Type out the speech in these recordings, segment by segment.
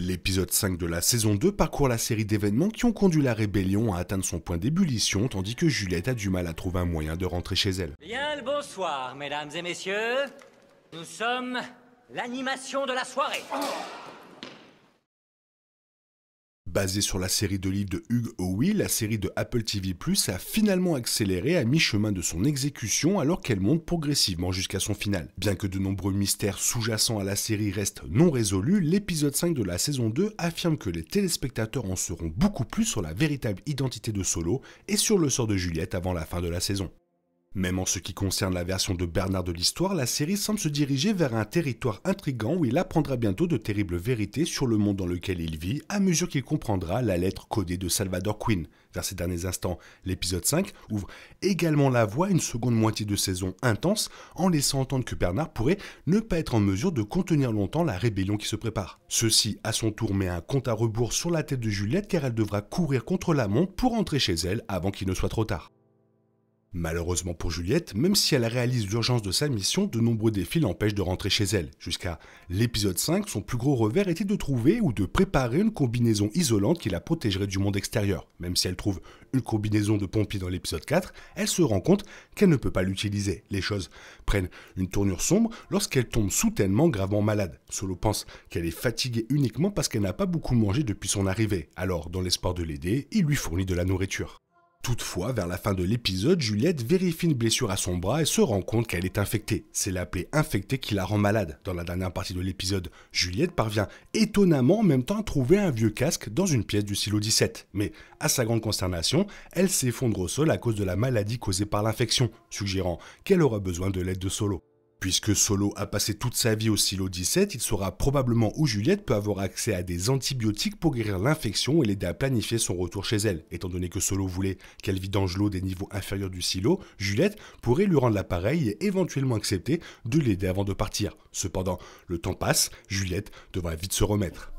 L'épisode 5 de la saison 2 parcourt la série d'événements qui ont conduit la rébellion à atteindre son point d'ébullition tandis que Juliette a du mal à trouver un moyen de rentrer chez elle. Bien le bonsoir, mesdames et messieurs. Nous sommes l'animation de la soirée. Basée sur la série de livres de Hugh Howey, la série de Apple TV+, a finalement accéléré à mi-chemin de son exécution alors qu'elle monte progressivement jusqu'à son final. Bien que de nombreux mystères sous-jacents à la série restent non résolus, l'épisode 5 de la saison 2 affirme que les téléspectateurs en sauront beaucoup plus sur la véritable identité de Solo et sur le sort de Juliette avant la fin de la saison. Même en ce qui concerne la version de Bernard de l'histoire, la série semble se diriger vers un territoire intrigant où il apprendra bientôt de terribles vérités sur le monde dans lequel il vit à mesure qu'il comprendra la lettre codée de Salvador Queen. Vers ces derniers instants, l'épisode 5 ouvre également la voie à une seconde moitié de saison intense en laissant entendre que Bernard pourrait ne pas être en mesure de contenir longtemps la rébellion qui se prépare. Ceci, à son tour, met un compte à rebours sur la tête de Juliette car elle devra courir contre la montre pour rentrer chez elle avant qu'il ne soit trop tard. Malheureusement pour Juliette, même si elle réalise l'urgence de sa mission, de nombreux défis l'empêchent de rentrer chez elle. Jusqu'à l'épisode 5, son plus gros revers était de trouver ou de préparer une combinaison isolante qui la protégerait du monde extérieur. Même si elle trouve une combinaison de pompier dans l'épisode 4, elle se rend compte qu'elle ne peut pas l'utiliser. Les choses prennent une tournure sombre lorsqu'elle tombe soudainement gravement malade. Solo pense qu'elle est fatiguée uniquement parce qu'elle n'a pas beaucoup mangé depuis son arrivée. Alors, dans l'espoir de l'aider, il lui fournit de la nourriture. Toutefois, vers la fin de l'épisode, Juliette vérifie une blessure à son bras et se rend compte qu'elle est infectée. C'est la plaie infectée qui la rend malade. Dans la dernière partie de l'épisode, Juliette parvient étonnamment en même temps à trouver un vieux casque dans une pièce du silo 17. Mais, à sa grande consternation, elle s'effondre au sol à cause de la maladie causée par l'infection, suggérant qu'elle aura besoin de l'aide de Solo. Puisque Solo a passé toute sa vie au silo 17, il saura probablement où Juliette peut avoir accès à des antibiotiques pour guérir l'infection et l'aider à planifier son retour chez elle. Étant donné que Solo voulait qu'elle vidange l'eau des niveaux inférieurs du silo, Juliette pourrait lui rendre l'appareil et éventuellement accepter de l'aider avant de partir. Cependant, le temps passe, Juliette devra vite se remettre.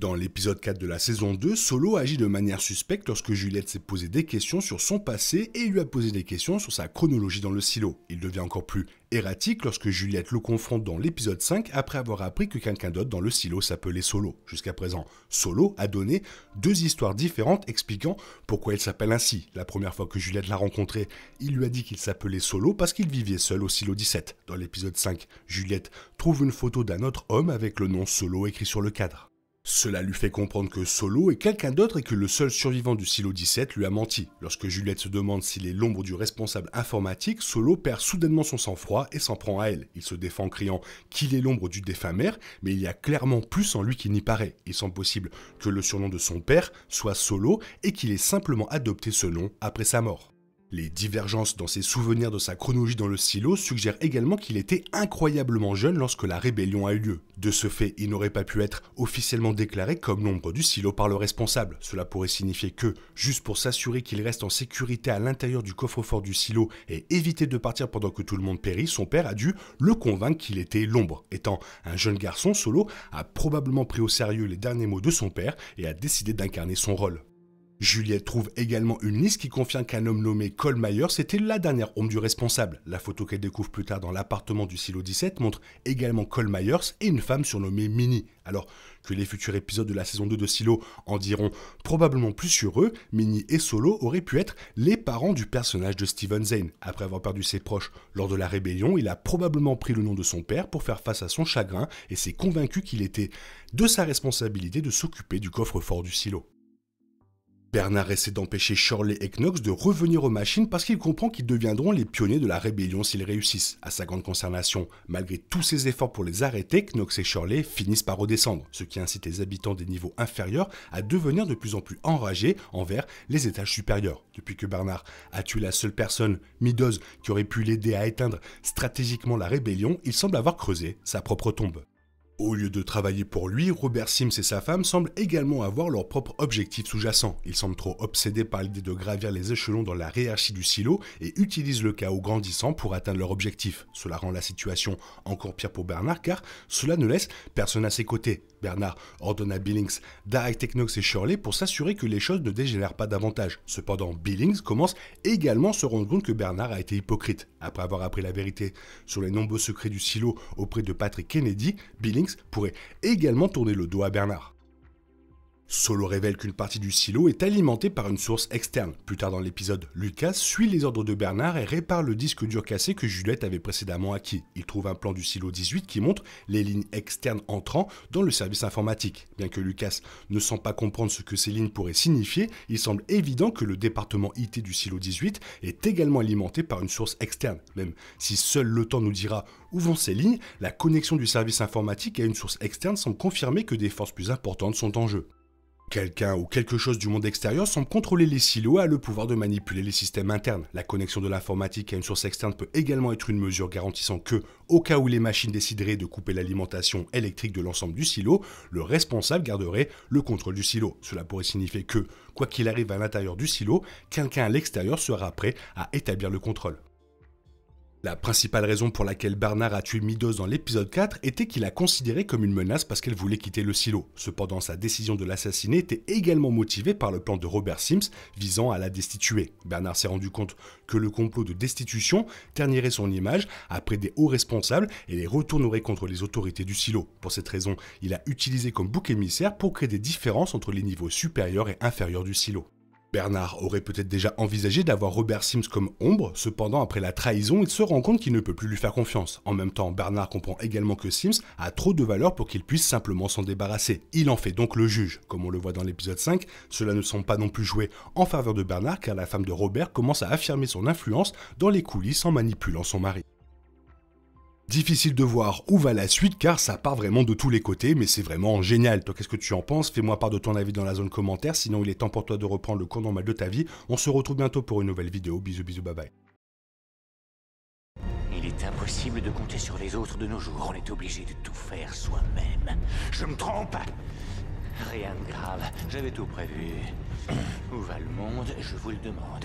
Dans l'épisode 4 de la saison 2, Solo agit de manière suspecte lorsque Juliette s'est posé des questions sur son passé et lui a posé des questions sur sa chronologie dans le silo. Il devient encore plus erratique lorsque Juliette le confronte dans l'épisode 5 après avoir appris que quelqu'un d'autre dans le silo s'appelait Solo. Jusqu'à présent, Solo a donné deux histoires différentes expliquant pourquoi il s'appelle ainsi. La première fois que Juliette l'a rencontré, il lui a dit qu'il s'appelait Solo parce qu'il vivait seul au silo 17. Dans l'épisode 5, Juliette trouve une photo d'un autre homme avec le nom Solo écrit sur le cadre. Cela lui fait comprendre que Solo est quelqu'un d'autre et que le seul survivant du silo 17 lui a menti. Lorsque Juliette se demande s'il est l'ombre du responsable informatique, Solo perd soudainement son sang-froid et s'en prend à elle. Il se défend en criant qu'il est l'ombre du défunt maire, mais il y a clairement plus en lui qu'il n'y paraît. Il semble possible que le surnom de son père soit Solo et qu'il ait simplement adopté ce nom après sa mort. Les divergences dans ses souvenirs de sa chronologie dans le silo suggèrent également qu'il était incroyablement jeune lorsque la rébellion a eu lieu. De ce fait, il n'aurait pas pu être officiellement déclaré comme l'ombre du silo par le responsable. Cela pourrait signifier que, juste pour s'assurer qu'il reste en sécurité à l'intérieur du coffre-fort du silo et éviter de partir pendant que tout le monde périt, son père a dû le convaincre qu'il était l'ombre. Étant un jeune garçon, Solo a probablement pris au sérieux les derniers mots de son père et a décidé d'incarner son rôle. Juliette trouve également une liste qui confirme qu'un homme nommé Cole Myers était la dernière ombre du responsable. La photo qu'elle découvre plus tard dans l'appartement du silo 17 montre également Cole Myers et une femme surnommée Minnie. Alors que les futurs épisodes de la saison 2 de Silo en diront probablement plus sur eux, Minnie et Solo auraient pu être les parents du personnage de Steven Zane. Après avoir perdu ses proches lors de la rébellion, il a probablement pris le nom de son père pour faire face à son chagrin et s'est convaincu qu'il était de sa responsabilité de s'occuper du coffre-fort du silo. Bernard essaie d'empêcher Shirley et Knox de revenir aux machines parce qu'il comprend qu'ils deviendront les pionniers de la rébellion s'ils réussissent. À sa grande consternation, malgré tous ses efforts pour les arrêter, Knox et Shirley finissent par redescendre, ce qui incite les habitants des niveaux inférieurs à devenir de plus en plus enragés envers les étages supérieurs. Depuis que Bernard a tué la seule personne, Meadows, qui aurait pu l'aider à éteindre stratégiquement la rébellion, il semble avoir creusé sa propre tombe. Au lieu de travailler pour lui, Robert Sims et sa femme semblent également avoir leur propre objectif sous-jacent. Ils semblent trop obsédés par l'idée de gravir les échelons dans la hiérarchie du silo et utilisent le chaos grandissant pour atteindre leur objectif. Cela rend la situation encore pire pour Bernard car cela ne laisse personne à ses côtés. Bernard ordonne à Billings d'arrêter Knox et Shirley pour s'assurer que les choses ne dégénèrent pas davantage. Cependant, Billings commence également à se rendre compte que Bernard a été hypocrite. Après avoir appris la vérité sur les nombreux secrets du silo auprès de Patrick Kennedy, Billings pourrait également tourner le dos à Bernard. Solo révèle qu'une partie du silo est alimentée par une source externe. Plus tard dans l'épisode, Lucas suit les ordres de Bernard et répare le disque dur cassé que Juliette avait précédemment acquis. Il trouve un plan du silo 18 qui montre les lignes externes entrant dans le service informatique. Bien que Lucas ne semble pas comprendre ce que ces lignes pourraient signifier, il semble évident que le département IT du silo 18 est également alimenté par une source externe. Même si seul le temps nous dira où vont ces lignes, la connexion du service informatique à une source externe semble confirmer que des forces plus importantes sont en jeu. Quelqu'un ou quelque chose du monde extérieur semble contrôler les silos et a le pouvoir de manipuler les systèmes internes. La connexion de l'informatique à une source externe peut également être une mesure garantissant que, au cas où les machines décideraient de couper l'alimentation électrique de l'ensemble du silo, le responsable garderait le contrôle du silo. Cela pourrait signifier que, quoi qu'il arrive à l'intérieur du silo, quelqu'un à l'extérieur sera prêt à établir le contrôle. La principale raison pour laquelle Bernard a tué Meadows dans l'épisode 4 était qu'il la considérait comme une menace parce qu'elle voulait quitter le silo. Cependant, sa décision de l'assassiner était également motivée par le plan de Robert Sims visant à la destituer. Bernard s'est rendu compte que le complot de destitution ternirait son image après des hauts responsables et les retournerait contre les autorités du silo. Pour cette raison, il a utilisé comme bouc émissaire pour créer des différences entre les niveaux supérieurs et inférieurs du silo. Bernard aurait peut-être déjà envisagé d'avoir Robert Sims comme ombre, cependant après la trahison, il se rend compte qu'il ne peut plus lui faire confiance. En même temps, Bernard comprend également que Sims a trop de valeur pour qu'il puisse simplement s'en débarrasser. Il en fait donc le juge. Comme on le voit dans l'épisode 5, cela ne semble pas non plus jouer en faveur de Bernard car la femme de Robert commence à affirmer son influence dans les coulisses en manipulant son mari. Difficile de voir où va la suite car ça part vraiment de tous les côtés, mais c'est vraiment génial. Toi, qu'est-ce que tu en penses? Fais-moi part de ton avis dans la zone commentaire, sinon il est temps pour toi de reprendre le cours normal de ta vie. On se retrouve bientôt pour une nouvelle vidéo. Bisous, bisous, bye bye. Il est impossible de compter sur les autres de nos jours, on est obligé de tout faire soi-même. Je me trompe? Rien de grave, j'avais tout prévu. Où va le monde, je vous le demande.